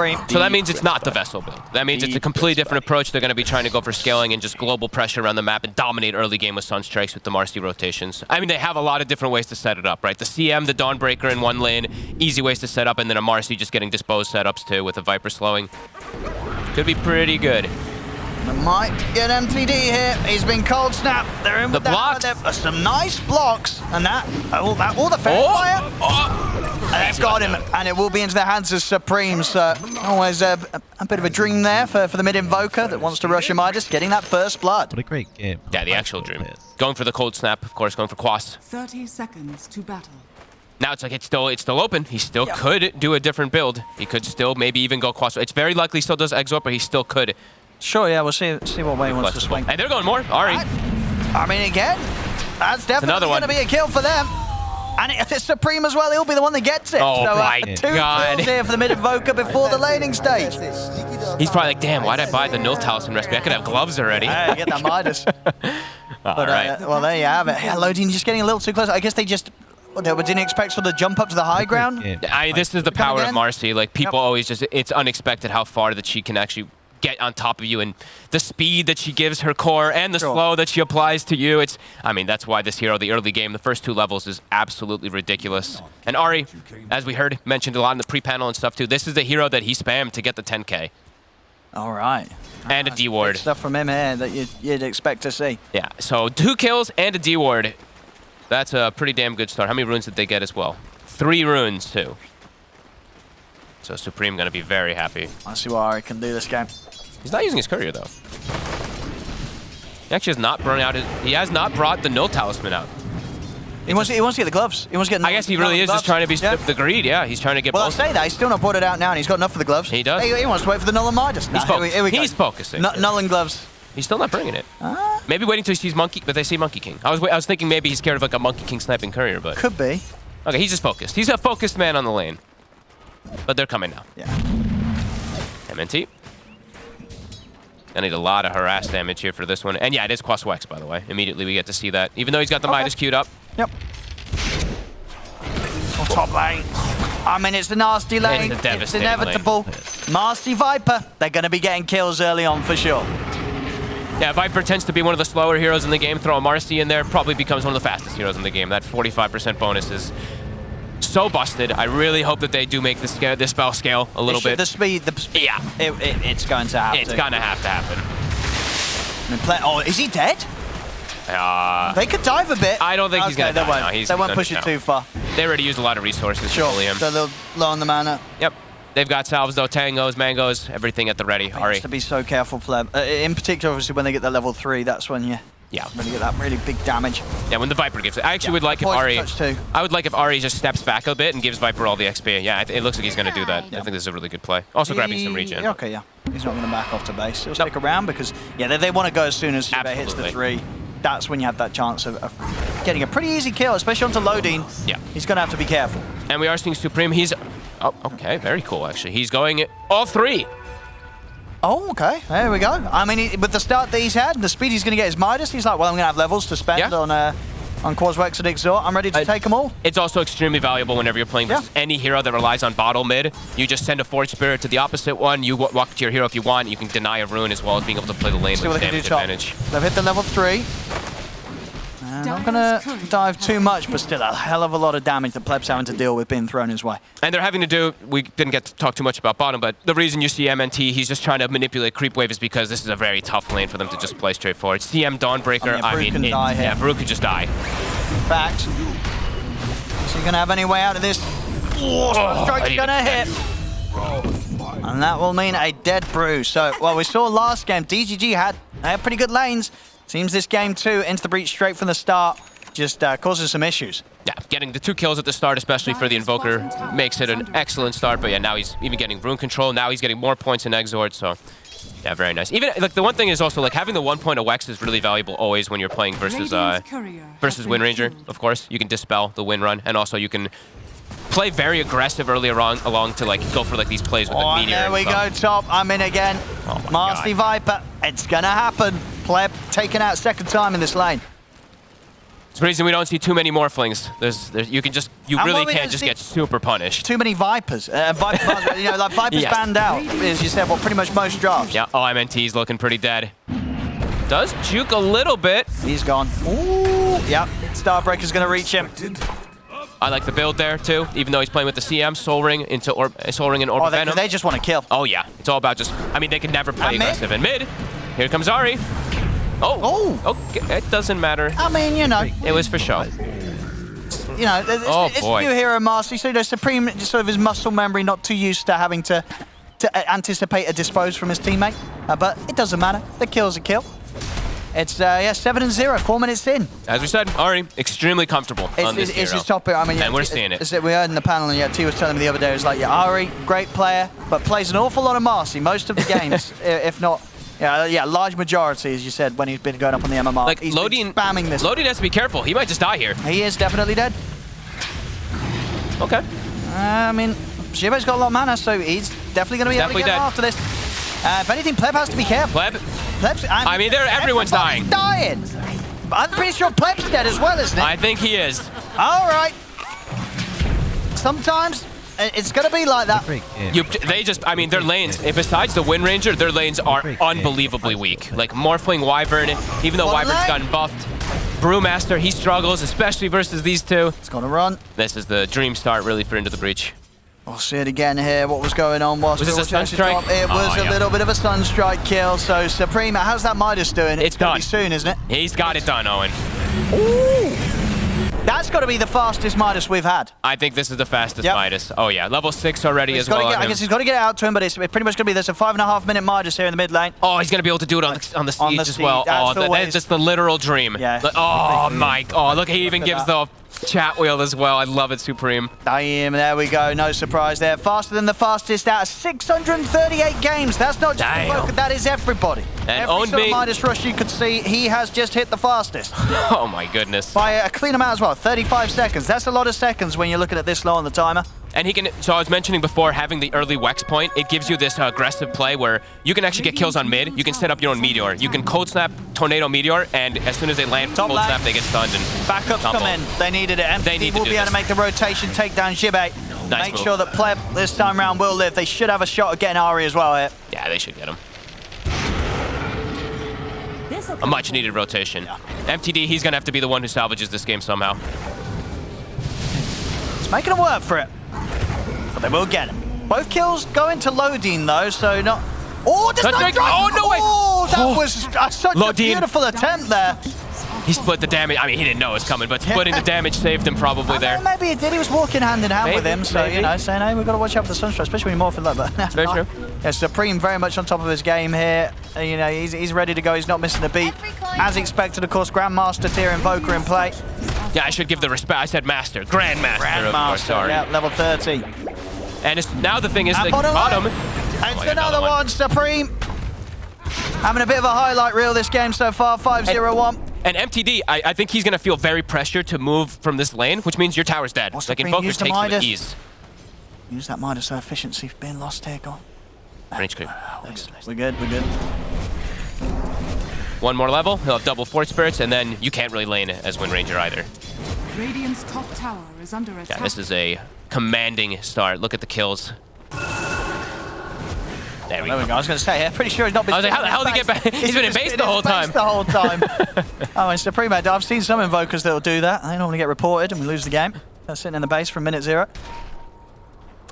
Supreme. So that means it's not the Vessel build. That means it's a completely different approach. They're going to be trying to go for scaling and just global pressure around the map and dominate early game with Sunstrikes with the Marcy rotations. I mean, they have a lot of different ways to set it up, right? The CM, the Dawnbreaker in one lane, easy ways to set up, and then a Marcy just getting disposed setups too with a Viper slowing. Could be pretty good. They might get MTD here. He's been cold snap. They're in with the blocks. Some nice blocks, and that all the fair fire. And that's got him, and it will be into the hands of Supreme. So always a bit of a dream there for the mid invoker that wants to rush your Midas, getting that first blood. What a great game. Yeah, the actual dream. Going for the cold snap, of course, going for Quas. 30 seconds to battle. Now it's like it's still open. He still could do a different build. He could still maybe even go Quas. It's very likely he still does Exort, but he still could. Sure, yeah, we'll see what way he wants to swing. And they're going more. Ari. I mean, again, that's definitely going to be a kill for them. And it's Supreme as well. He'll be the one that gets it. Oh, so, my two God. kills here for the mid invoker before the laning stage. He's probably like, damn, why'd I buy the Nil Talisman recipe? I could have gloves already. Hey, get that Midas. All right. Well, there you have it. Yeah, Lodin just getting a little too close. I guess they just didn't expect sort of jump up to the high ground. This is the power of Marcy. Like, people always just, it's unexpected how far that she can actually get on top of you, and the speed that she gives her core and the slow that she applies to you. I mean, that's why this hero, the early game, the first 2 levels is absolutely ridiculous. And Ari, as we heard, mentioned a lot in the pre-panel and stuff too, this is the hero that he spammed to get the 10K. All right. And a D-ward. Stuff from him here that you'd expect to see. Yeah, so 2 kills and a D-ward. That's a pretty damn good start. How many runes did they get as well? 3 runes too. So Supreme gonna be very happy. I see what Ari can do this game. He's not using his courier though. He actually has not brought out he has not brought the Nil Talisman out. He wants to get the gloves. He wants to get. I guess he really is just trying to be the greed. Yeah, he's trying to get. Well, both. I say that he's still not brought it out now, and he's got enough for the gloves. He does. He wants to wait for the Null and Midas. He's focusing. Null and gloves. He's still not bringing it. Maybe waiting till he sees Monkey, but they see Monkey King. I was thinking maybe he's scared of like a Monkey King sniping courier, but could be. Okay, he's just focused. He's a focused man on the lane. But they're coming now. Yeah. MNT. I need a lot of harass damage here for this one. And yeah, it is Quas Wex, by the way. Immediately we get to see that. Even though he's got the Midas queued up. Yep. Top lane. I mean, it's a nasty lane. It's inevitable. Marcy Viper. They're going to be getting kills early on for sure. Yeah, Viper tends to be one of the slower heroes in the game. Throw a Marcy in there, probably becomes one of the fastest heroes in the game. That 45% bonus is so busted. I really hope that they do make this spell scale a little bit. The speed. Yeah. It's going to happen. It's going to have to happen. Oh, is he dead? They could dive a bit. I don't think he's going to die. They won't push it too far. They already used a lot of resources to bully him. So they're low on the mana. Yep. They've got salves, though, tangos, mangoes, everything at the ready. Ari. Has to be so careful, pleb. In particular, obviously, when they get the level 3, that's when you really get that really big damage. Yeah, when the Viper gives it. I actually would like if Ari. I would like if Ari just steps back a bit and gives Viper all the XP. Yeah, it looks like he's going to do that. I think this is a really good play. Also grabbing some regen. Okay, yeah. He's not going to back off to base. He'll stick around because, they want to go as soon as he hits the 3. That's when you have that chance of getting a pretty easy kill, especially onto Lodin. Yeah. He's going to have to be careful. And we are seeing Supreme. He's... Oh, okay. Very cool, actually. He's going all 3. Oh, okay. There we go. I mean, with the start that he's had, the speed he's going to get his Midas, he's like, well, I'm going to have levels to spend on Quas Wex and Exort. I'm ready to take them all. It's also extremely valuable whenever you're playing versus any hero that relies on bottle mid. You just send a Forge Spirit to the opposite one. You walk to your hero if you want. You can deny a rune as well as being able to play the lane with damage advantage. They've hit the level 3. I'm not going to dive too much, but still a hell of a lot of damage that Pleb's having to deal with being thrown his way. And they're having to do, we didn't get to talk too much about bottom, but the reason you see MNT, he's just trying to manipulate creep wave is because this is a very tough lane for them to just play straightforward. CM Dawnbreaker, Brew could just die. Fact. Is he going to have any way out of this? Strike's going to hit. And that will mean a dead Brew. So, well, we saw last game, DGG had pretty good lanes. Seems this game too, into the breach straight from the start, just causes some issues. Yeah, getting the 2 kills at the start, especially for the Invoker, makes it an excellent start. But yeah, now he's even getting rune control. Now he's getting more points in Exort, so yeah, very nice. Even like the one thing is also like having the 1 point of Wex is really valuable always when you're playing versus Wind Ranger. Of course, you can dispel the win run, and also you can play very aggressive early along to like go for like these plays with the meteor. There we go, top. I'm in again. Marcy Viper. It's gonna happen. Pleb taken out second time in this lane. It's the reason we don't see too many Morphlings. You really can't just get super punished. Too many Vipers. Vipers, you know, like Vipers Yes. banned out, as you said, well, pretty much most drafts. Yeah, MNT's looking pretty dead. Does juke a little bit. He's gone. Ooh, yep. Starbreaker's going to reach him. I like the build there, too, even though he's playing with the CM, Soul Ring into Soul Ring and Orb of Venom. They just want to kill. Oh, yeah. It's all about just... I mean, they can never play aggressive. And mid, here comes Ari. Oh. Okay. It doesn't matter. I mean, you know. It was for show. You know, it's boy. new hero mastery, so you know, Supreme, sort of his muscle memory, not too used to having to anticipate a dispose from his teammate. But it doesn't matter. The kill's a kill. It's, 7-0, 4 minutes in. As we said, Ari, extremely comfortable on this hero. It's his top hero. I mean, and we're seeing it. We heard in the panel, and T was telling me the other day, it was like, yeah, Ari, great player, but plays an awful lot of Marcy most of the games, if not... Yeah, large majority, as you said, when he's been going up on the MMR. Like, he's Lodin, been spamming this. Lodin has to be careful. He might just die here. He is definitely dead. Okay. I mean, Shiba's got a lot of mana, so he's definitely going to be able to get after this. If anything, Pleb has to be careful. Pleb's, I mean, everyone's dying. I'm pretty sure Pleb's dead as well, isn't it? I think he is. All right. Sometimes it's going to be like that. I mean, their lanes, besides the Wind Ranger, their lanes are unbelievably weak. Like Morphling, Wyvern, even though Wyvern's gotten buffed. Brewmaster, he struggles, especially versus these two. It's going to run. This is the dream start, really, for Into the Breach. We'll see it again here. What was going on? Was this a Sunstrike? It was a little bit of a Sunstrike kill. So, Supreme, how's that Midas doing? It's going done. to be soon, isn't it? He's got it done, Owen. Ooh. That's got to be the fastest Midas we've had. I think this is the fastest Midas. Oh, yeah. Level 6 already as well. I guess he's got to get it out to him, but it's pretty much going to be, there's a 5.5 minute Midas here in the mid lane. Oh, he's going to be able to do it on the siege as well. That's just the literal dream. Yeah. Oh, my. Oh, look, he even gives the chat wheel as well. I love it, Supreme. Damn, there we go. No surprise there. Faster than the fastest out of 638 games. That's not just the Invoker, that is everybody. And every sort of Midas rush you could see, he has just hit the fastest. Oh my goodness. By a clean amount as well, 35 seconds. That's a lot of seconds when you're looking at this low on the timer. And he can, so I was mentioning before, having the early Wex point, it gives you this aggressive play where you can actually get kills on mid. You can set up your own Meteor. You can cold snap Tornado Meteor, and as soon as they land cold snap, they get stunned and backups come in. They needed it. And they will be able to make the rotation, take down Jibe. Make sure that Pleb this time around will live. They should have a shot at getting Ari as well here. Yeah, they should get him. A much needed rotation. Yeah. MTD, he's going to have to be the one who salvages this game somehow. It's making them work for it. But they will get him. Both kills going to Lodin though, so not... Oh, there's no drag! Oh, no way! Oh, that was such a beautiful attempt there. He split the damage. I mean, he didn't know it was coming, but splitting the damage saved him probably there. Maybe he did. He was walking hand in hand with him, so, you know, saying, hey, we've got to watch out for the Sunstrike, especially when you're morphing like that. That's very true. Yeah, Supreme very much on top of his game here. You know, he's ready to go. He's not missing a beat. As expected, of course, Grandmaster tier Invoker in play. Yeah, I should give the respect. I said Master. Grandmaster, of course, sorry. Yeah, level 30. And now the thing is, the bottom. It's another one, Supreme. Having a bit of a highlight reel this game so far, 5-0-1. And MTD, I think he's going to feel very pressured to move from this lane, which means your tower's dead. Like, Invoker takes it with ease. Use that Midas so efficiency being lost here, go on. Range creep. Nice. We're good. One more level, he'll have double Fort Spirits, and then you can't really lane as Wind Ranger either. Radiant's top tower is under attack. Yeah, this is a commanding start. Look at the kills. There we go. I was going to say, I'm pretty sure he's not been... I was like, how the hell did he get back? He's been in base the whole time. Oh, and Supreme, I've seen some Invokers that will do that. They normally get reported and we lose the game. They're sitting in the base from minute 0.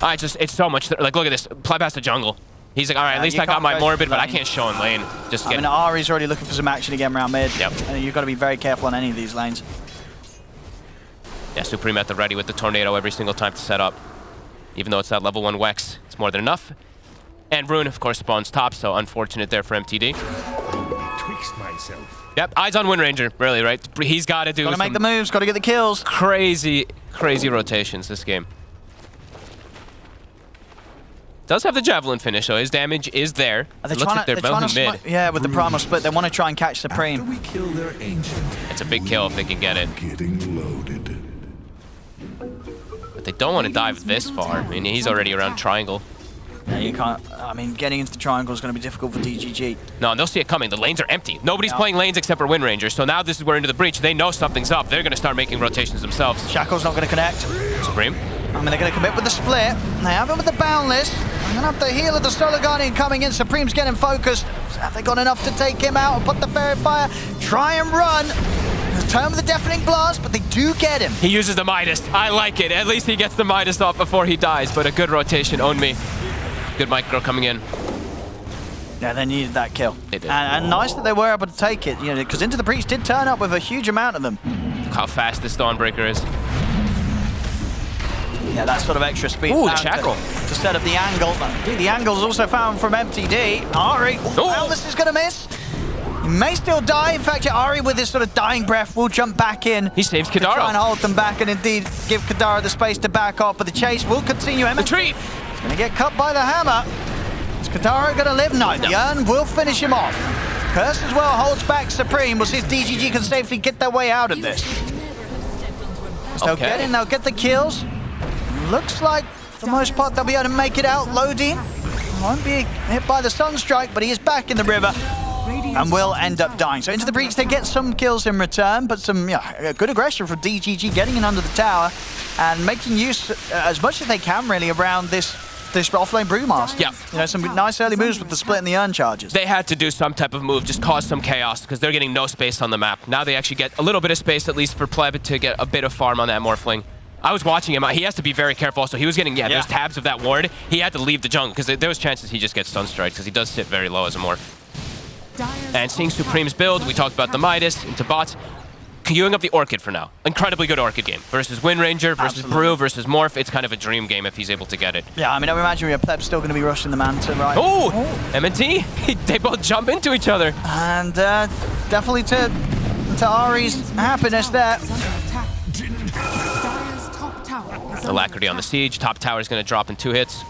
It's so much. Like, look at this. Pleb has to jungle. He's like, all right, at least I got my Morbid, but I can't show in lane. I mean, Ari's already looking for some action again around mid. Yep. And you've got to be very careful on any of these lanes. Yeah, Supreme at the ready with the Tornado every single time to set up. Even though it's that level 1 Wex, it's more than enough. And Rune, of course, spawns top, so unfortunate there for MTD. Tweaks myself. Yep, eyes on Wind Ranger, really, right? He's got to do Got to make the moves, got to get the kills. Crazy rotations this game. Does have the Javelin finish, so his damage is there. It looks like they're both in mid. Yeah, with the Primal Split, they want to try and catch Supreme. After we kill their ancient, it's a big kill if they can get it. Getting loaded. But they don't want to dive this far. I mean, he's already around triangle. Yeah, you can't. I mean, getting into the triangle is going to be difficult for DGG. No, and they'll see it coming. The lanes are empty. Nobody's playing lanes except for Wind Ranger. So now this is where into the breach. They know something's up. They're going to start making rotations themselves. Shackle's not going to connect. Supreme. I mean, they're going to commit with the split. They have him with the Boundless. I'm going to have the heal of the Solar Guardian coming in. Supreme's getting focused. Have they got enough to take him out and put the Fairy Fire? Try and run. Turn with the Deafening Blast, but they do get him. He uses the Midas. I like it. At least he gets the Midas off before he dies, but a good rotation. Own me. Good micro coming in. Yeah, they needed that kill. They did. And nice that they were able to take it, you know, because Into the Breach did turn up with a huge amount of them. Look how fast this Dawnbreaker is. Yeah, that sort of extra speed. Ooh, the Shackle. To set up the angle. Dude, the angle's also found from MTD. Ari, Boundless is going to miss. He may still die. In fact, Ari, with his sort of dying breath, will jump back in. He saves to try and Kadara. hold them back and indeed give Kadara the space to back off. But the chase will continue. Retreat. He's going to get cut by the hammer. Is Kadara going to live? No. The urn will finish him off. Curse as well holds back Supreme. We'll see if DGG can safely get their way out of this. They'll get in. They'll get the kills. Looks like, for the most part, they'll be able to make it out. Lodi won't be hit by the Sunstrike, but he is back in the river and will end up dying. So Into the Breach, they get some kills in return, but some good aggression from DGG getting in under the tower and making use as much as they can really around this offlane Brewmaster. Yeah. You know, some nice early moves with the split and the urn charges. They had to do some type of move, just cause some chaos, because they're getting no space on the map. Now they actually get a little bit of space, at least for Pleb, to get a bit of farm on that Morphling. I was watching him. He has to be very careful also. He was getting, those tabs of that ward. He had to leave the jungle, because there was chances he just gets Sunstrike, because he does sit very low as a Morph. And seeing Supreme's build, we talked about the Midas into bots. Queuing up the Orchid for now. Incredibly good Orchid game. Versus Wind Ranger, versus Brew, versus Morph. It's kind of a dream game if he's able to get it. Yeah, I mean, I imagine Pleb's still going to be rushing the Manta, right? Oh! M&T, they both jump into each other. And definitely to Ari's happiness there. Alacrity on the siege. Top tower is going to drop in 2 hits.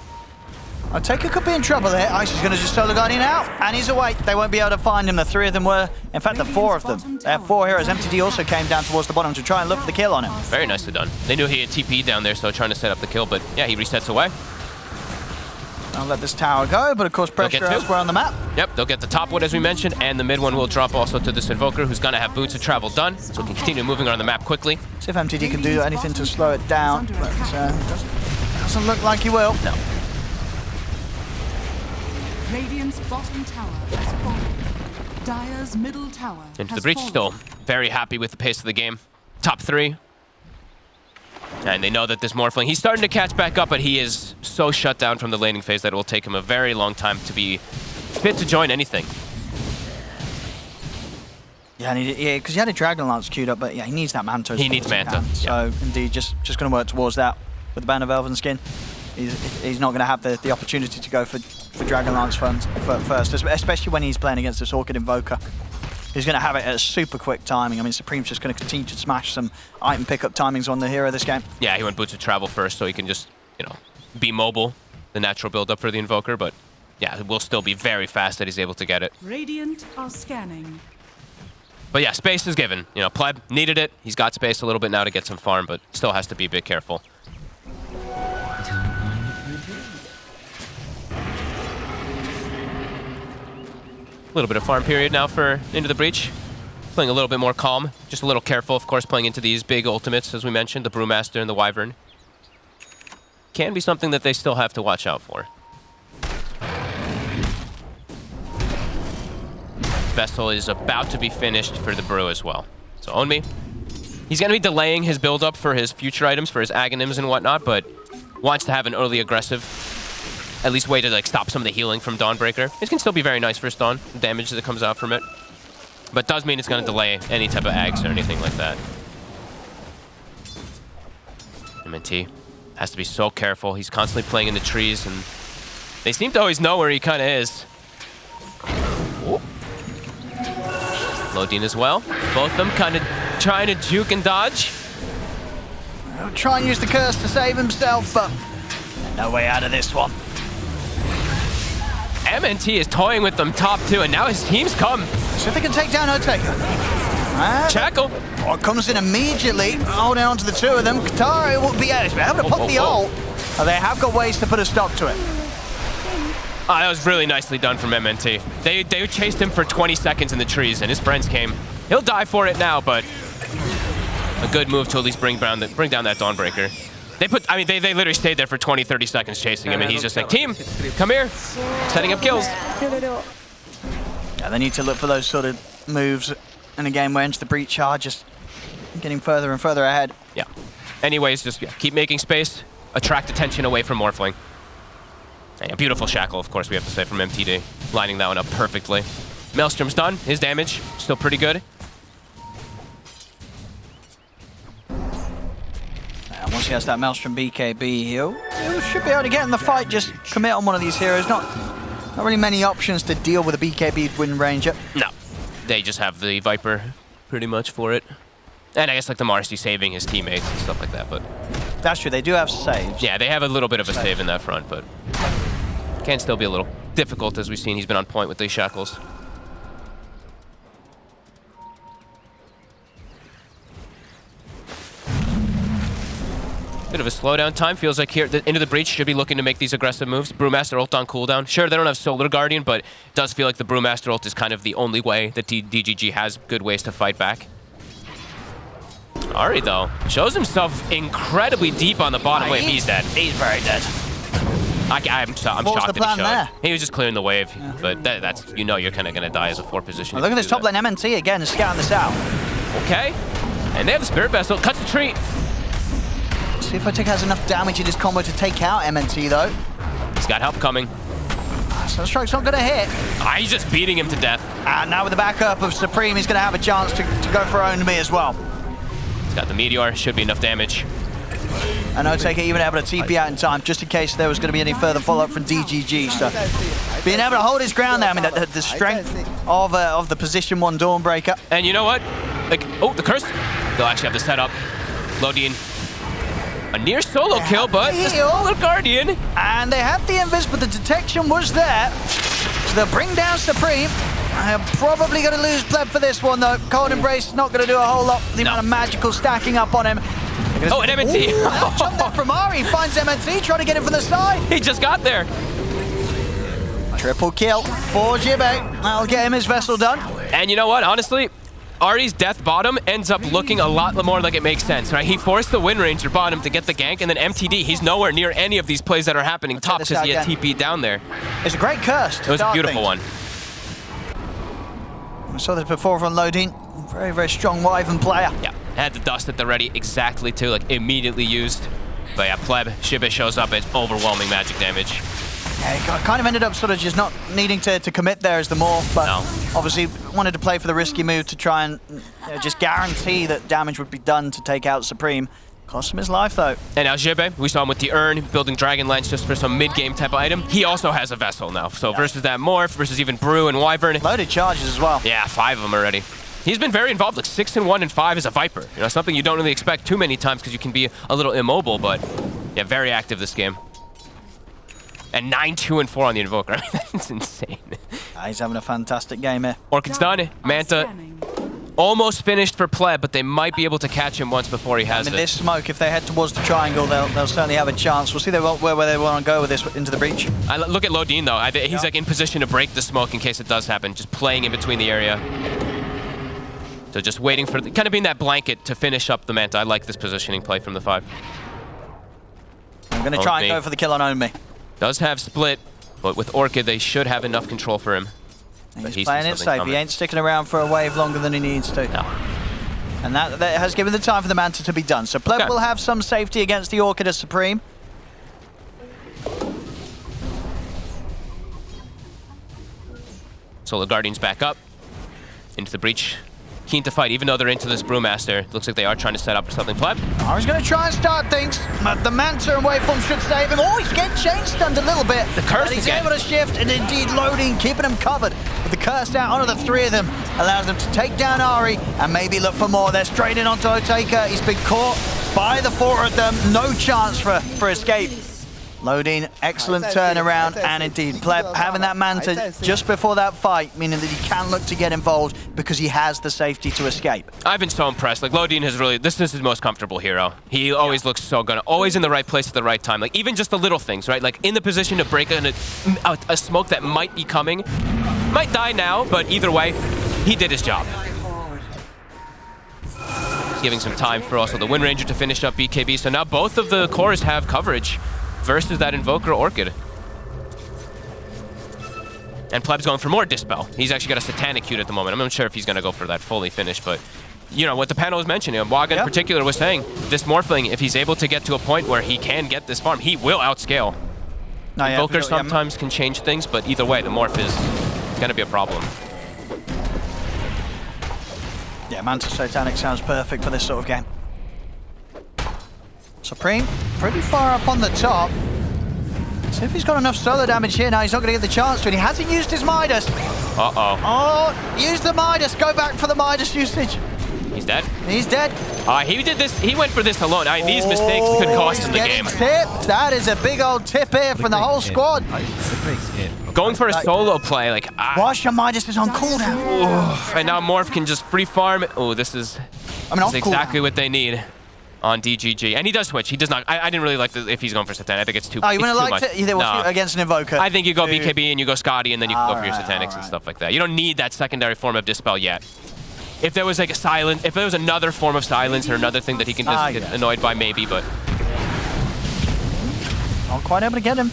Taker could be in trouble here. Ice is going to just Solar Guardian out, and he's away. They won't be able to find him. The 3 of them were, in fact, the 4 of them. They have 4 heroes. MTD also came down towards the bottom to try and look for the kill on him. Very nicely done. They knew he had TP down there, so trying to set up the kill, but yeah, he resets away. I'll let this tower go, but of course pressure elsewhere on the map. Yep, they'll get the top wood as we mentioned, and the mid one will drop also to this Invoker, who's going to have Boots of Travel done, so we can continue moving around the map quickly. See if MTD can do anything to slow it down, but doesn't look like he will. No. Radiant's bottom tower has fallen. Dire's middle tower Into the has breach fallen. still. Very happy with the pace of the game. Top 3. And they know that this Morphling, he's starting to catch back up, but he is so shut down from the laning phase that it will take him a very long time to be fit to join anything. Yeah, because he had a Dragon Lance queued up, but yeah, he needs that Manta. He needs Manta. So indeed, just going to work towards that with the Band of Elven Skin. He's not going to have the opportunity to go for Dragon Lance first, especially when he's playing against this Orchid Invoker. He's going to have it at a super quick timing. I mean, Supreme's just going to continue to smash some item pickup timings on the hero this game. Yeah, he went Boots of Travel first, so he can just, be mobile, the natural build-up for the Invoker, but yeah, it will still be very fast that he's able to get it. Radiant are scanning. But yeah, space is given. Pleb needed it. He's got space a little bit now to get some farm, but still has to be a bit careful. A little bit of farm period now for Into the Breach. Playing a little bit more calm. Just a little careful, of course, playing into these big ultimates, as we mentioned, the Brewmaster and the Wyvern. Can be something that they still have to watch out for. Vessel is about to be finished for the Brew as well. So Own Me. He's going to be delaying his build-up for his future items, for his Aghanims and whatnot, but wants to have an early aggressive, at least way to stop some of the healing from Dawnbreaker. It can still be very nice for Dawn, the damage that comes out from it. But does mean it's going to delay any type of Ags or anything like that. MNT has to be so careful. He's constantly playing in the trees, and they seem to always know where he kind of is. Lodine as well. Both of them kind of trying to juke and dodge. He'll try and use the curse to save himself, but no way out of this one. MNT is toying with them top 2, and now his team's come. See if they can take down her Taker. Shackle. Oh, it comes in immediately, holding on to the 2 of them. Katara will be able to pop the ult. Oh, they have got ways to put a stop to it. That was really nicely done from MNT. They chased him for 20 seconds in the trees, and his friends came. He'll die for it now, but a good move to at least bring down that Dawnbreaker. They literally stayed there for 20, 30 seconds chasing him, and he's just like, team, come here, setting up kills. Yeah, they need to look for those sort of moves in a game where Into the Breach are just getting further and further ahead. Yeah. Anyways, just keep making space, attract attention away from Morphling. And a beautiful shackle, of course, we have to say, from MTD. Lining that one up perfectly. Maelstrom's done. His damage still pretty good. And once he has that Maelstrom BKB, he should be able to get in the fight, just commit on one of these heroes. Not really many options to deal with a BKB Wind Ranger. No. They just have the Viper pretty much for it. And I guess like the Marcy saving his teammates and stuff like that, but... That's true, they do have saves. Yeah, they have a little bit of a save in that front, but... Can still be a little difficult, as we've seen. He's been on point with these shackles. Bit of a slowdown time. Feels like here, Into the Breach should be looking to make these aggressive moves. Brewmaster ult on cooldown. Sure, they don't have Solar Guardian, but it does feel like the Brewmaster ult is kind of the only way that DGG has good ways to fight back. Ahri, though, shows himself incredibly deep on the bottom wave. He's dead. He's very dead. I'm shocked What was the plan that he showed. there? He was just clearing the wave, but that's, you know, you're kind of going to die as a 4 position. Well, look at this top lane MNT again, scouting this out. Okay, and they have the Spirit Vessel. Cuts the tree. See if Otik has enough damage in his combo to take out MNT, though. He's got help coming. Sunstruck's not going to hit. He's just beating him to death. And now with the backup of Supreme, he's going to have a chance to go for Own Me as well. He's got the Meteor. Should be enough damage. And Otik even able to TP out in time, just in case there was going to be any further follow-up from DGG. So being able to hold his ground there, I mean, the strength of the position 1 Dawnbreaker. And you know what? Like, oh, the curse. They'll actually have the setup. Lodin. A near solo kill, but the Solar Guardian. And they have the invis, but the detection was there. So they'll bring down Supreme. I'm probably going to lose Pleb for this one, though. Cold Embrace not going to do a whole lot. The amount of magical stacking up on him. Oh, and MNT. Jump there from Ahri. Finds MNT, trying to get him from the side. He just got there. Triple kill for Jibe. That'll get him his vessel done. And you know what? Honestly, Ahri's death bottom ends up looking a lot more like it makes sense, right? He forced the Wind Ranger bottom to get the gank, and then MTD, he's nowhere near any of these plays that are happening top because he had TP down there. It's a great curse. It was a beautiful one. I saw this before from Lodin. Very, very strong Wyvern player. Yeah, had the dust at the ready exactly too, like immediately used. But yeah, Pleb, Shibe shows up, it's overwhelming magic damage. Yeah, he kind of ended up sort of just not needing to commit there as the morph, but obviously wanted to play for the risky move to try and just guarantee that damage would be done to take out Supreme. Cost him his life, though. And now Jibe, we saw him with the Urn, building Dragonlance just for some mid-game type of item. He also has a Vessel now, so versus that morph, versus even Brew and Wyvern. Loaded charges as well. Yeah, 5 of them already. He's been very involved, like 6 and 1 and 5 as a Viper. You know, something you don't really expect too many times because you can be a little immobile, but yeah, very active this game. And 9, 2, and 4 on the Invoker. I mean, that's insane. He's having a fantastic game here. Orchid's done. Manta almost finished for Pleb, but they might be able to catch him once before he has it. This smoke, if they head towards the triangle, they'll certainly have a chance. We'll see where they want to go with this into the breach. Look at Lodin, though. He's like in position to break the smoke in case it does happen, just playing in between the area. So just waiting for, kind of being that blanket to finish up the Manta. I like this positioning play from the 5. I'm going to try and go for the kill on Own Me. Does have split, but with Orchid, they should have enough control for him. He's playing it safe. He ain't sticking around for a wave longer than he needs to. No. And that has given the time for the Manta to be done. So Pleb will have some safety against the Orchid as Supreme. Solar Guardian's back up. Into the breach. Keen to fight, even though they're into this Brewmaster. Looks like they are trying to set up for something. Pleb. I was going to try and start things, but the Manta and Waveform should save him. Oh, he's getting chain stunned a little bit. The curse he's able to shift, and indeed Lodin, keeping him covered. With the curse out onto the 3 of them, allows them to take down Ahri and maybe look for more. They're straight in onto Oteka. He's been caught by the 4 of them. No chance for escape. Loading, excellent turnaround, and indeed, Pleb having that Manta just before that fight, meaning that he can look to get involved because he has the safety to escape. I've been so impressed. Like, Lodin has really, this is his most comfortable hero. He always looks so good, always in the right place at the right time. Like, even just the little things, right? Like, in the position to break a smoke that might be coming. Might die now, but either way, he did his job. Giving some time for also the Wind Ranger to finish up BKB. So now both of the cores have coverage versus that Invoker Orchid. And Pleb's going for more Dispel. He's actually got a Satanic Cute at the moment. I'm not sure if he's going to go for that fully finish, but you know, what the panel was mentioning, Waga in particular was saying, this Morphling, if he's able to get to a point where he can get this farm, he will outscale. Invoker sometimes can change things, but either way, the Morph is going to be a problem. Yeah, Manta Satanic sounds perfect for this sort of game. Supreme, pretty far up on the top. See if he's got enough solo damage here. Now he's not going to get the chance to, and he hasn't used his Midas. Uh-oh. Oh, use the Midas. Go back for the Midas usage. He's dead. He's dead. He did this. He went for this alone. These mistakes could cost him the game. Tipped. That is a big old tip here from the whole squad. Going for a solo play, like... Wash your Midas is on cooldown. And now Morph can just free farm. Oh, this is exactly what they need on DGG. And he does switch. He does not... I didn't really like if he's going for Satanic. I think it's too much. Oh, you wouldn't have liked it? No. Against an Invoker. I think you go BKB and you go Scotty, and then you can go for your Satanics and stuff like that. You don't need that secondary form of Dispel yet. If there was like a silence, if there was another form of silence or another thing that he can just get annoyed by, maybe, but... Not quite able to get him.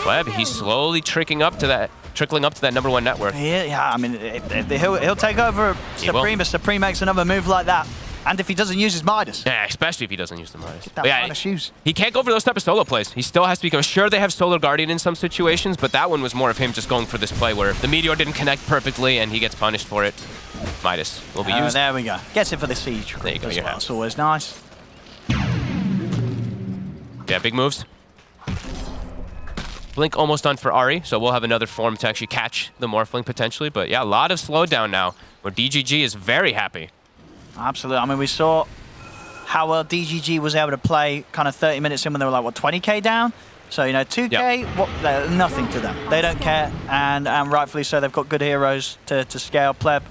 Pleb, he's slowly trickling up to that #1 net worth. Yeah, I mean, he'll take over Supreme if Supreme makes another move like that. And if he doesn't use his Midas. Yeah, especially if he doesn't use the Midas. Get that Midas shoes. He can't go for those type of solo plays. He still has to be... Sure, they have Solar Guardian in some situations, but that one was more of him just going for this play where the Meteor didn't connect perfectly and he gets punished for it. Midas will be used. There we go. Gets it for the Siege. There you go, your It's always nice. Yeah, big moves. Blink almost done for Ari, so we'll have another form to actually catch the Morphling potentially. But yeah, a lot of slowdown now, where DGG is very happy. Absolutely. I mean, we saw how well DGG was able to play kind of 30 minutes in when they were like, what, 20k down? So, you know, 2k, nothing to them. They don't care, and rightfully so. They've got good heroes to scale. Pleb,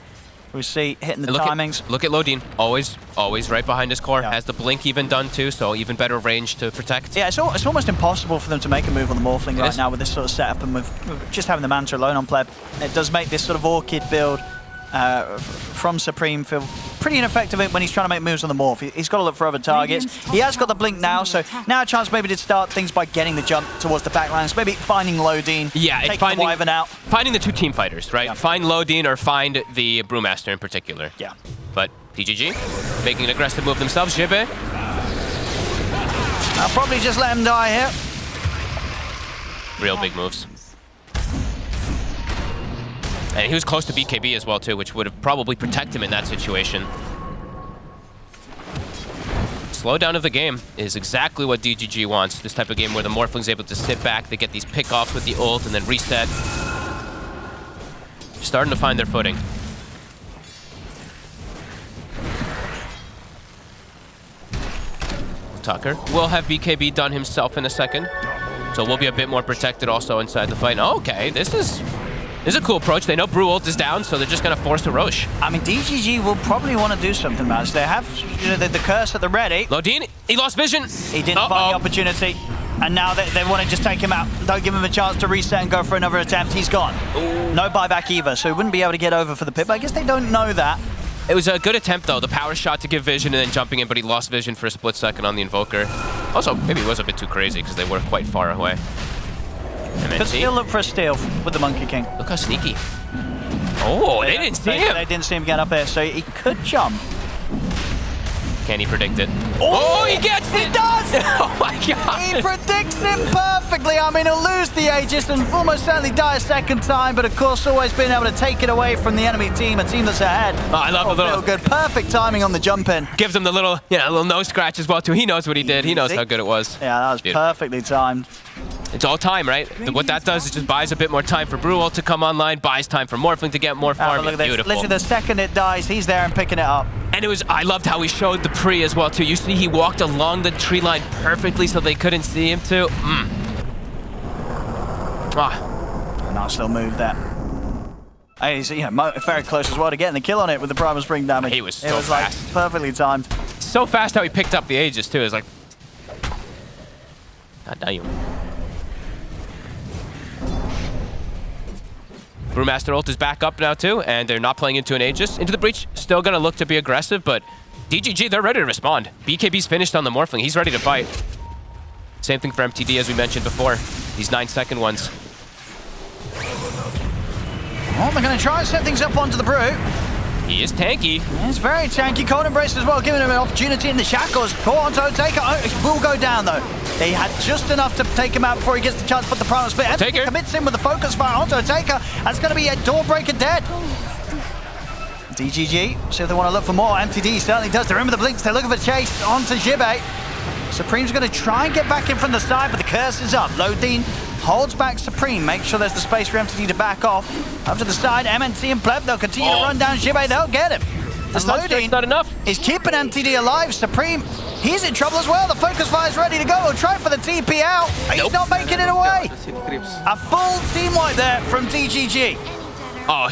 we see hitting the timings. Look at Lodin, always right behind his core. Has the blink even done too, so even better range to protect. Yeah, it's almost impossible for them to make a move on the Morphling right now with this sort of setup, and with just having the Manta alone on Pleb. It does make this sort of Orchid build from Supreme feel pretty ineffective when he's trying to make moves on the Morph. He's got to look for other targets. He has got the blink now, so now a chance maybe to start things by getting the jump towards the backlines, maybe finding Lodin, it's taking the Wyvern out. Finding the two team fighters, right? Yeah. Find Lodin or find the Brewmaster in particular. Yeah. But DGG making an aggressive move themselves. Jibe. I'll probably just let him die here. Real big moves. And he was close to BKB as well, too, which would have probably protected him in that situation. Slowdown of the game is exactly what DGG wants. This type of game where the Morphling's able to sit back, they get these pick-offs with the ult, and then reset. Starting to find their footing. Tucker will have BKB done himself in a second. So we'll be a bit more protected also inside the fight. Oh, okay, this is a cool approach. They know Brew ult is down, so they're just going to force a Roche. I mean, DGG will probably want to do something about this. They have the curse at the ready. Lodin, he lost vision. He didn't find the opportunity. And now they want to just take him out. Don't give him a chance to reset and go for another attempt. He's gone. Ooh. No buyback either, so he wouldn't be able to get over for the pit. But I guess they don't know that. It was a good attempt, though. The power shot to give vision and then jumping in, but he lost vision for a split second on the Invoker. Also, maybe it was a bit too crazy because they were quite far away. Could still look for a steal with the Monkey King. Look how sneaky. Oh, they didn't see him. They didn't see him get up there, so he could jump. Can he predict it? Oh, he gets it! He does! Oh my god! He predicts it perfectly. I mean, he'll lose the Aegis and almost certainly die a second time, but of course always being able to take it away from the enemy team, a team that's ahead. Oh, I love the little... good. Perfect timing on the jump in. Gives him the little, little nose scratch as well, too. He knows what he did. He knows how good it was. Yeah, that was perfectly timed. It's all time, right? What that does is just buys a bit more time for Brew ult to come online, buys time for Morphling to get more farm. Look at this. Literally, the second it dies, he's there and picking it up. And I loved how he showed the pre as well too. You see he walked along the tree line perfectly so they couldn't see him too. Nice little move there. He's very close as well to getting the kill on it with the Primal Spring damage. He was so It was fast. like perfectly timed. So fast how he picked up the Aegis too. It's like, god damn. Brewmaster ult is back up now too, and they're not playing into an Aegis. Into the Breach, still gonna look to be aggressive, but DGG, they're ready to respond. BKB's finished on the Morphling. He's ready to fight. Same thing for MTD as we mentioned before. These 9-second ones. Well, they're going to try and set things up onto the Brew. He is tanky. He's very tanky. Cold Embrace as well, giving him an opportunity in the shackles. Caught onto Taker. It will go down, though. They had just enough to take him out before he gets the chance to put the Primal Split. Taker commits him with the focus fire onto Taker. That's going to be a Doorbreaker dead. DGG, see if they want to look for more. MTD certainly does. They're in with the blinks. They're looking for chase onto Jibe. Supreme's going to try and get back in from the side, but the curse is up. Lodine holds back Supreme. Make sure there's the space for MTD to back off. Up to the side, MNC and Pleb, they'll continue to run down Jibe. They'll get him. The Lodine not enough. is keeping MTD alive. Supreme, he's in trouble as well. The focus fire's ready to go. He'll try for the TP out. He's not making it away. A full team wipe there from DGG. Oh,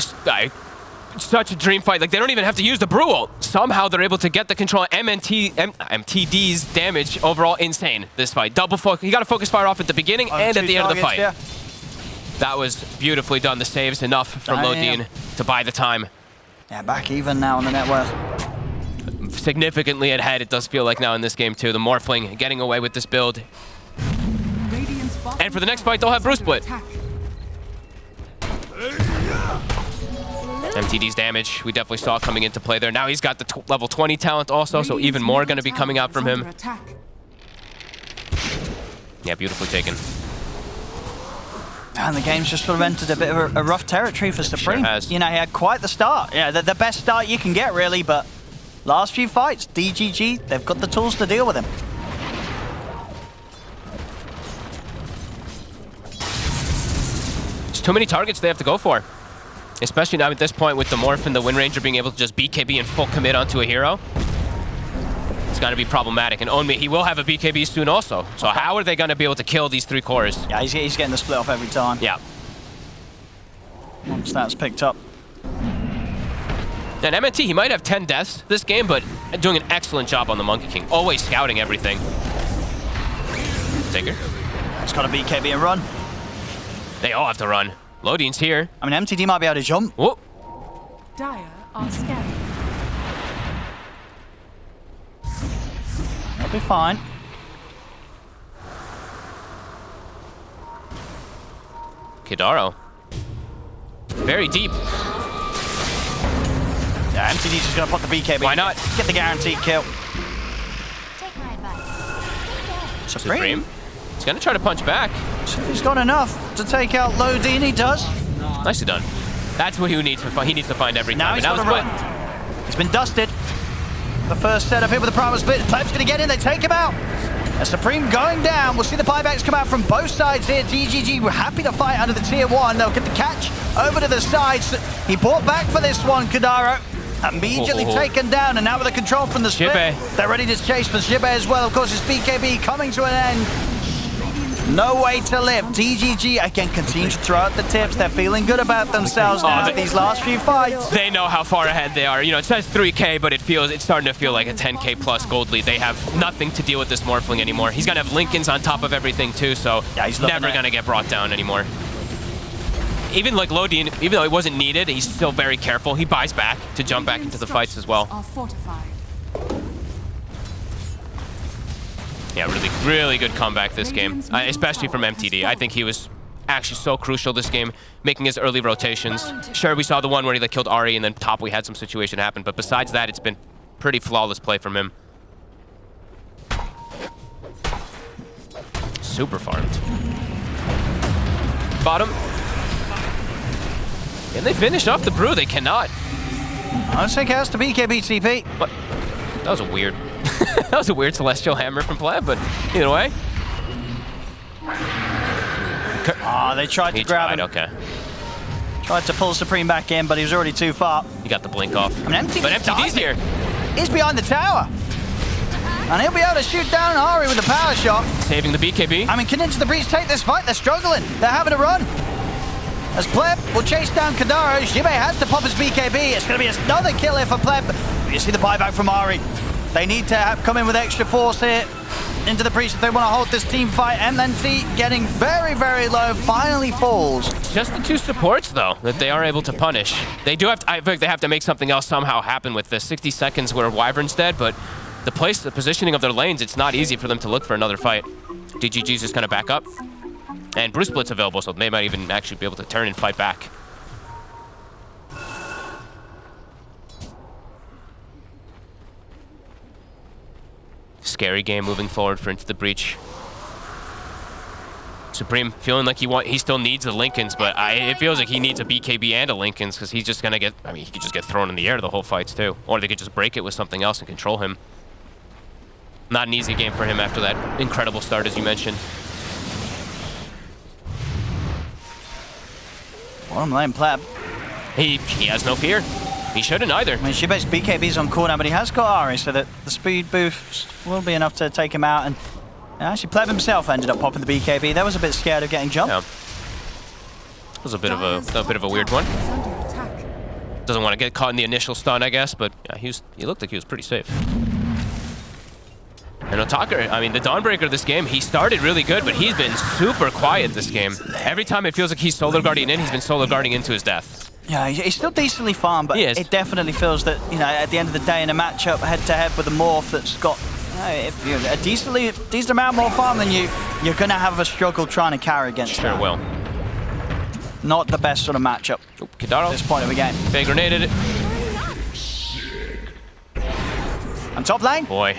such a dream fight. Like, they don't even have to use the Brew ult. Somehow they're able to get the control. MTD's damage overall insane this fight. Double focus. He got a focus fire off at the beginning and at the end of the fight. Yeah. That was beautifully done. The saves enough from Lodine to buy the time. Yeah, back even now on the net worth. Significantly ahead, it does feel like now in this game too. The Morphling getting away with this build. And for the next fight, they'll have Brew Split. MTD's damage, we definitely saw coming into play there. Now he's got the level 20 talent also, so even more going to be coming out from him. Yeah, beautifully taken. And the game's just sort of entered a bit of a rough territory for Supreme. Sure has. You know, he had quite the start. Yeah, the best start you can get, really, but last few fights, DGG, they've got the tools to deal with him. There's too many targets they have to go for. Especially now at this point with the Morph and the Wind Ranger being able to just BKB and full commit onto a hero. It's going to be problematic. And Onmi, he will have a BKB soon also. So how are they going to be able to kill these 3 cores? Yeah, he's getting the split off every time. Yeah. Once that's picked up. And MNT, he might have 10 deaths this game, but doing an excellent job on the Monkey King. Always scouting everything. Taker. It's got a BKB and run. They all have to run. Lodine's here. I mean, MTD might be able to jump. Whoop. Dire are scanning. That'll be fine. Kidaro. Very deep. Yeah, MTD's just going to put the BKB. Why not? Get the guaranteed kill. Take my advice. Supreme. He's going to try to punch back. He's got enough to take out Lodine. He does. Nicely done. That's what he needs to find. He needs to find every Now time. he's And got that to was run. split. He's been dusted. The first setup here with the Primal Split. Pleb's going to get in. They take him out. A Supreme going down. We'll see the buybacks come out from both sides here. DGG were happy to fight under the tier 1. They'll get the catch over to the sides. He bought back for this one, Kadaro. Immediately taken down, and now with the control from the split, Jibe. they're ready to chase for Jibe as well. Of course, it's BKB coming to an end. No way to live. DGG, again, continue to throw out the tips. They're feeling good about themselves now these last few fights. They know how far ahead they are. You know, it says 3K, but it's starting to feel like a 10K plus gold lead. They have nothing to deal with this Morphling anymore. He's going to have Lincolns on top of everything, too, so he's never going to get brought down anymore. Even like Lodine, even though it wasn't needed, he's still very careful. He buys back to jump back into the fights as well. Are fortified. Yeah, really good comeback this game, especially from MTD. I think he was actually so crucial this game, making his early rotations. Sure, we saw the one where he killed Ari, and then top we had some situation happen, but besides that, it's been pretty flawless play from him. Super farmed. Bottom. Can they finish off the Brew? They cannot. I'll take out to BKB TP. What? That was a weird... that was a weird Celestial Hammer from Pleb, but either way. They tried to grab him. Okay. Tried to pull Supreme back in, but he was already too far. He got the blink off. I mean, MTD's but MTD's here. He's behind the tower. And he'll be able to shoot down Ari with a power shot. Saving the BKB. I mean, can Into the Breach take this fight? They're struggling. They're having a run. As Pleb will chase down Kadaro, Jibe has to pop his BKB. It's going to be another kill here for Pleb. You see the buyback from Ari. They need to come in with extra force here. Into the Breach if they want to hold this team fight. MNT getting very, very low, finally falls. Just the two supports, though, that they are able to punish. They do have to, I think they have to make something else somehow happen with this. 60 seconds where Wyvern's dead, but the positioning of their lanes, it's not easy for them to look for another fight. DGG's just going to back up. And Bruce Split's available, so they might even actually be able to turn and fight back. Scary game moving forward for Into the Breach. Supreme feeling like he still needs the Lincolns, but it feels like he needs a BKB and a Lincolns because he's just gonna get, I mean, he could just get thrown in the air the whole fights too. Or they could just break it with something else and control him. Not an easy game for him after that incredible start, as you mentioned. Bottom lane, Pleb. He has no fear. He shouldn't either. I mean, Shibe's BKB's on cooldown, but he has got Ari, so that the speed boost will be enough to take him out. And actually, Pleb himself ended up popping the BKB. That was a bit scared of getting jumped. Yeah. It was a bit of a weird one. Doesn't want to get caught in the initial stun, I guess, but yeah, he looked like he was pretty safe. And Otaka, I mean, the Dawnbreaker this game, he started really good, but he's been super quiet this game. Every time it feels like he's solo guarding in, he's been solo guarding into his death. Yeah, he's still decently farmed, but it definitely feels that, you know, at the end of the day in a matchup head-to-head with a Morph that's got a decent amount more farm than you, you're going to have a struggle trying to carry against Sure that. will. Not the best sort of matchup Kadaro. at this point of the game. They grenaded it. On top lane. Boy.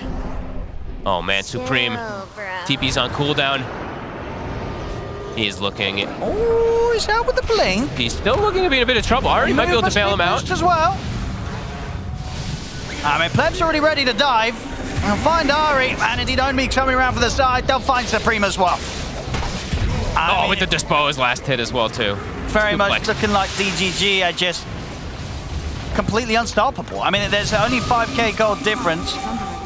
Oh man, Supreme. TP's on cooldown. He's looking. Oh, he's out with the blink. He's still looking to be in a bit of trouble. Ari might be able to bail him out. As well. I mean, Pleb's already ready to dive. They'll find Ari, and indeed Onmi coming around for the side. They'll find Supreme as well. I mean, with the dispose last hit as well too. Very much looking like DGG are just completely unstoppable. I mean, there's only 5k gold difference,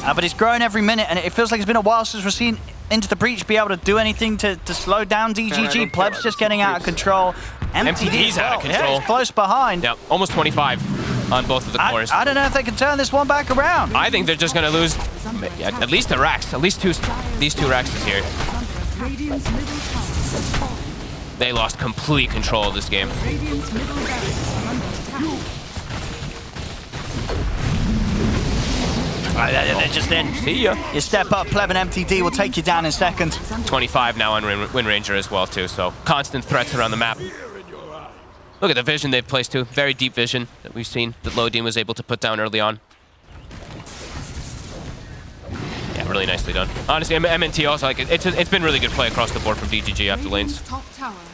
but it's growing every minute, and it feels like it's been a while since we've seen Into the Breach be able to do anything to slow down DGG. Pleb's just getting out of control. MTD's out of control. Yeah, he's close behind. Yep, almost 25 on both of the cores. I don't know if they can turn this one back around. I think they're just going to lose at least a Rax. At least these two Raxes here. They lost complete control of this game. They're just in. See ya. You step up, Pleb and MTD will take you down in seconds. 25 now on Wind Ranger as well too, so constant threats around the map. Look at the vision they've placed too. Very deep vision that we've seen that Lodin was able to put down early on. Yeah, really nicely done. Honestly, MNT also, like, it's been really good play across the board from DGG after lanes.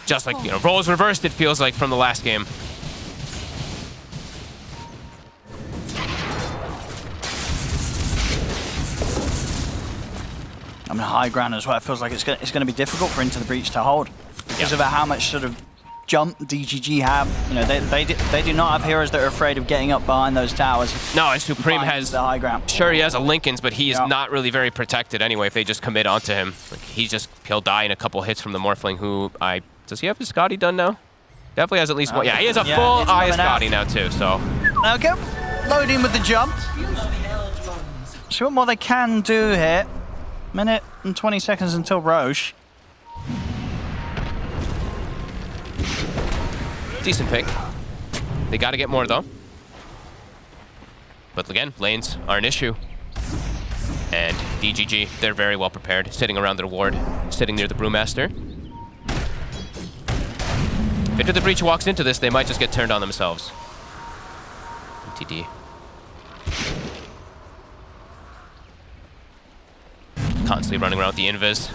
Just like, you know, roles reversed, it feels like, from the last game. I mean, high ground as well. It feels like it's going to be difficult for Into the Breach to hold because of how much sort of jump DGG have. You know, they do not have heroes that are afraid of getting up behind those towers. No, and Supreme has the high ground. Sure, he has a Lincoln's, but he is not really very protected anyway. If they just commit onto him, like, he'll die in a couple hits from the Morphling. Who does he have his Scotty done now? Definitely has at least one. Yeah, he has a full eye Scotty now too. So okay, loading with the jump. See what more they can do here. Minute and 20 seconds until Roche. Decent pick. They got to get more though. But again, lanes are an issue. And DGG, they're very well prepared, sitting around their ward, sitting near the Brewmaster. If Into the Breach walks into this, they might just get turned on themselves. MTD. Constantly running around with the invis.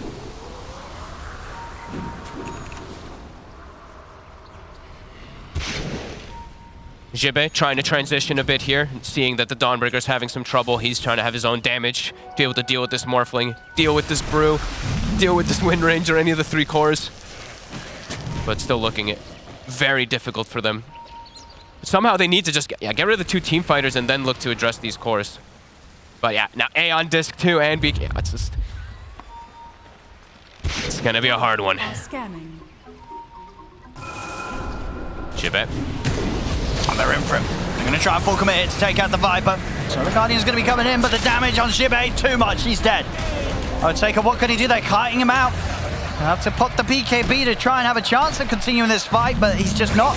Jibe trying to transition a bit here, seeing that the Dawnbreaker's having some trouble. He's trying to have his own damage, be able to deal with this Morphling, deal with this Brew, deal with this Wind Ranger, any of the 3 cores. But still looking very difficult for them. Somehow they need to just get rid of the 2 team fighters and then look to address these cores. But yeah, now A on disc 2 and BK. It's going to be a hard one. Scanning. Shibet. Oh, they're in for him. They're going to try and full commit to take out the Viper. So the Guardian's going to be coming in, but the damage on Shibet, too much. He's dead. Taker, what can he do? They're kiting him out. They have to put the BKB to try and have a chance of continuing this fight, but he's just not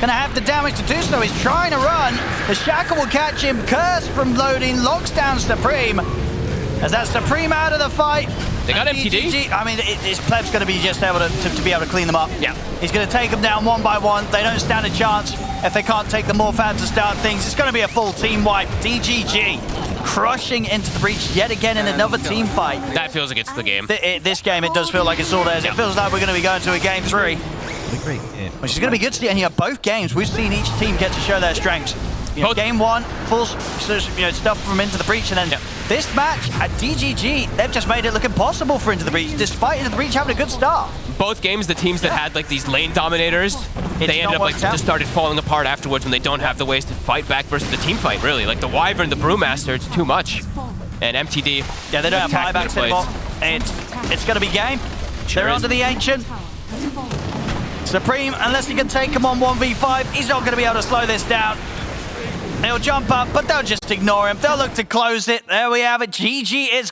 going to have the damage to do so. He's trying to run. The Shackle will catch him. Curse from loading. Locks down Supreme. As that's Supreme out of the fight. They got MTD. DGG, I mean, this pleb's going to be just able to be able to clean them up. Yeah. He's going to take them down one by one. They don't stand a chance if they can't take the Morph out to start things. It's going to be a full team wipe. DGG crushing into the breach yet again in another team fight. That feels like it's the game. This game, it does feel like it's all theirs. It feels like we're going to be going to a game 3. Which is going to be good to see. And both games, we've seen each team get to show their strengths. Game 1, full stuff from Into the Breach, and then this match at DGG, they've just made it look impossible for Into the Breach, despite Into the Breach having a good start. Both games, the teams that had like these lane dominators, they ended up like just started falling apart afterwards when they don't have the ways to fight back versus the team fight, really. Like the Wyvern, the Brewmaster, it's too much. And MTD. Yeah, they don't have buybacks anymore. It's going to be game. They're onto the Ancient. Supreme, unless he can take him on 1v5, he's not going to be able to slow this down. They'll jump up, but they'll just ignore him. They'll look to close it. There we have it. GG is